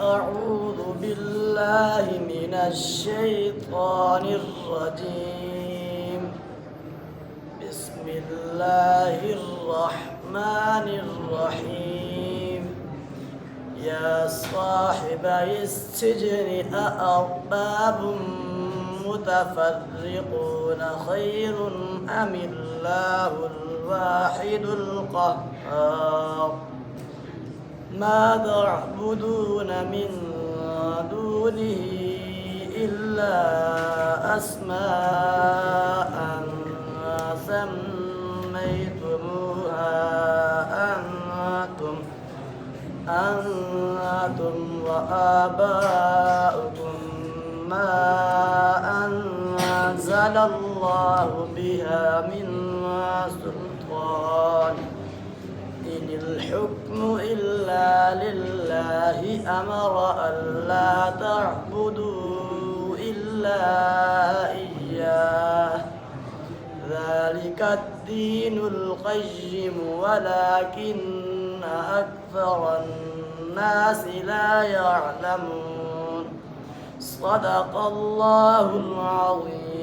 أعوذ بالله من الشيطان الرجيم. بسم الله الرحمن الرحيم. يا صاحبي السجن أأرباب متفرقون خير أم الله الواحد القهار. ما تعبدون من دونه إلا أسماء سميتموها أنتم وآباؤكم ما أنزل الله بها من سلطان. إن الحكم إلا لله أمر ألا تعبدوا إلا إياه. ذلك الدين القيم ولكن أكثر الناس لا يعلمون. صدق الله العظيم.